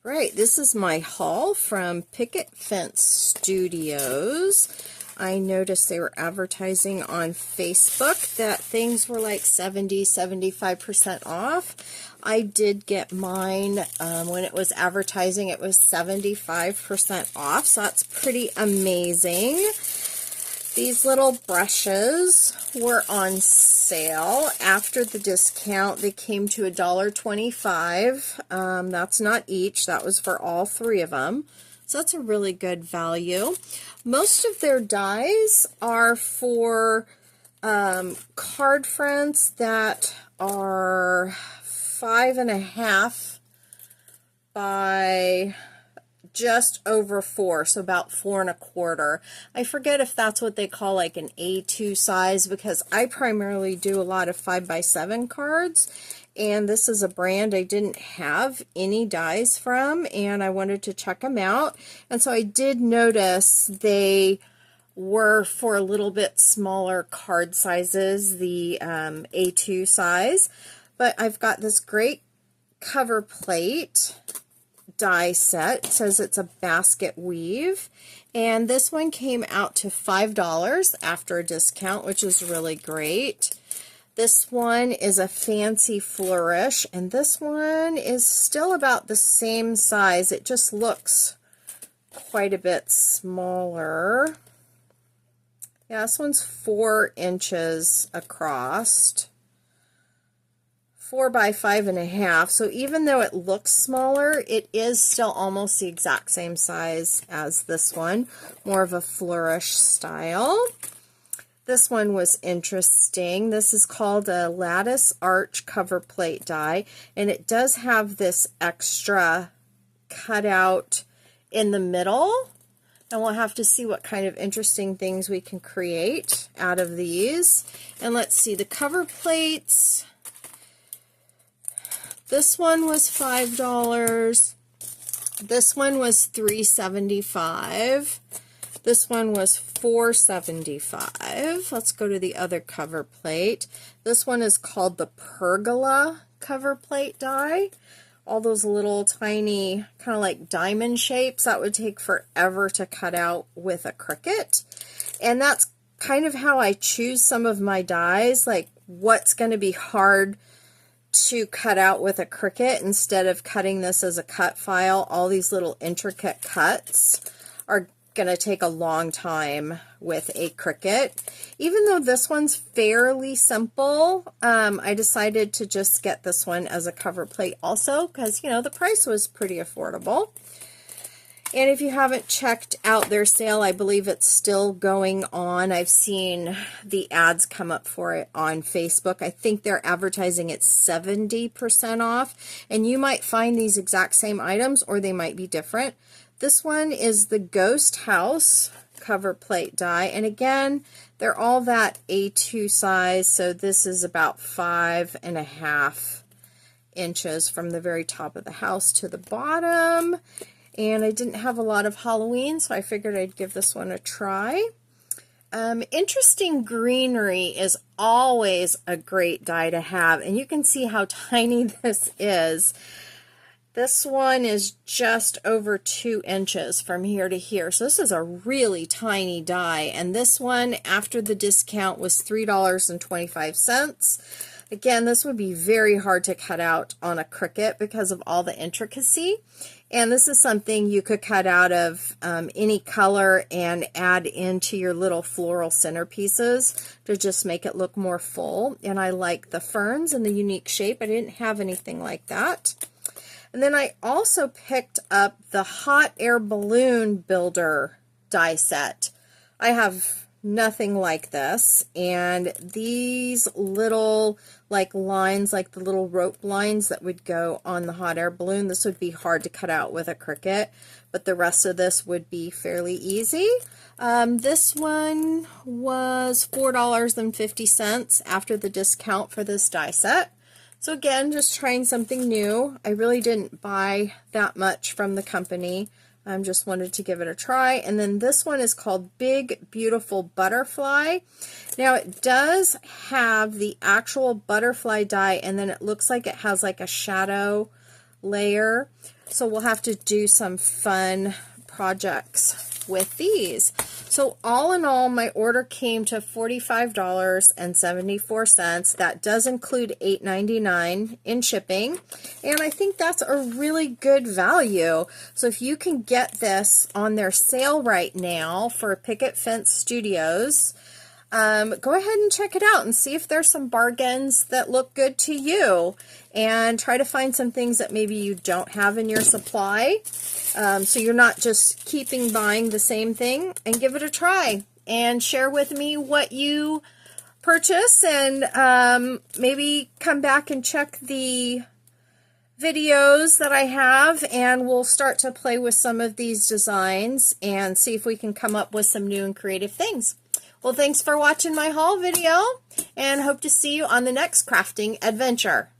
Right, this is my haul from Picket Fence Studios. I noticed they were advertising on Facebook that things were like 75% off. I did get mine when it was advertising. It was 75% off, so that's pretty amazing. These little brushes were on sale after the discount. They came to $1.25. That's not each. That was for all three of them. So that's a really good value. Most of their dies are for card fronts that are 5.5 by just over 4, so about 4.25. I forget if that's what they call like an A2 size, because I primarily do a lot of 5x7 cards, and this is a brand I didn't have any dies from, and I wanted to check them out. And so I did notice they were for a little bit smaller card sizes, the A2 size. But I've got this great cover plate die set. It says it's a basket weave, and this one came out to $5 after a discount, which is really great. This one is a fancy flourish, and this one is still about the same size. It just looks quite a bit smaller. Yeah, this one's 4 inches across, 4 by 5.5. So even though it looks smaller, it is still almost the exact same size as this one, more of a flourish style. This one was interesting. This is called a lattice arch cover plate die, and it does have this extra cutout in the middle. And we'll have to see what kind of interesting things we can create out of these. And let's see, the cover plates. This one was $5. This one was $3.75. This one was $4.75. Let's go to the other cover plate. This one is called the pergola cover plate die. All those little tiny kind of like diamond shapes that would take forever to cut out with a Cricut. And that's kind of how I choose some of my dies, like what's going to be hard to cut out with a Cricut instead of cutting this as a cut file. All these little intricate cuts are going to take a long time with a Cricut. Even though this one's fairly simple, I decided to just get this one as a cover plate also because, you know, the price was pretty affordable. And if you haven't checked out their sale, I believe it's still going on. I've seen the ads come up for it on Facebook. I think they're advertising it 70% off, and you might find these exact same items or they might be different. This one is the Ghost House cover plate die, and again, they're all that A2 size, so this is about 5.5 inches from the very top of the house to the bottom. And I didn't have a lot of Halloween, so I figured I'd give this one a try. Interesting greenery is always a great die to have, and you can see how tiny this is. This one is just over 2 inches from here to here, so this is a really tiny die, and this one, after the discount, was $3.25. Again, this would be very hard to cut out on a Cricut because of all the intricacy. And this is something you could cut out of any color and add into your little floral centerpieces to just make it look more full. And I like the ferns and the unique shape. I didn't have anything like that. And then I also picked up the hot air balloon builder die set. I have nothing like this, and these little like lines, like the little rope lines that would go on the hot air balloon, this would be hard to cut out with a Cricut, but the rest of this would be fairly easy. This one was $4.50 after the discount for this die set. So again, just trying something new. I really didn't buy that much from the company. Just wanted to give it a try. And then this one is called Big Beautiful Butterfly. Now it does have the actual butterfly die, and then it looks like it has like a shadow layer. So we'll have to do some fun projects with these. So all in all, my order came to $45.74. That does include $8.99 in shipping, and I think that's a really good value. So if you can get this on their sale right now for Picket Fence Studios, go ahead and check it out and see if there's some bargains that look good to you, and try to find some things that maybe you don't have in your supply, so you're not just keeping buying the same thing, and give it a try and share with me what you purchase, and maybe come back and check the videos that I have, and we'll start to play with some of these designs and see if we can come up with some new and creative things. Well, thanks for watching my haul video, and hope to see you on the next crafting adventure.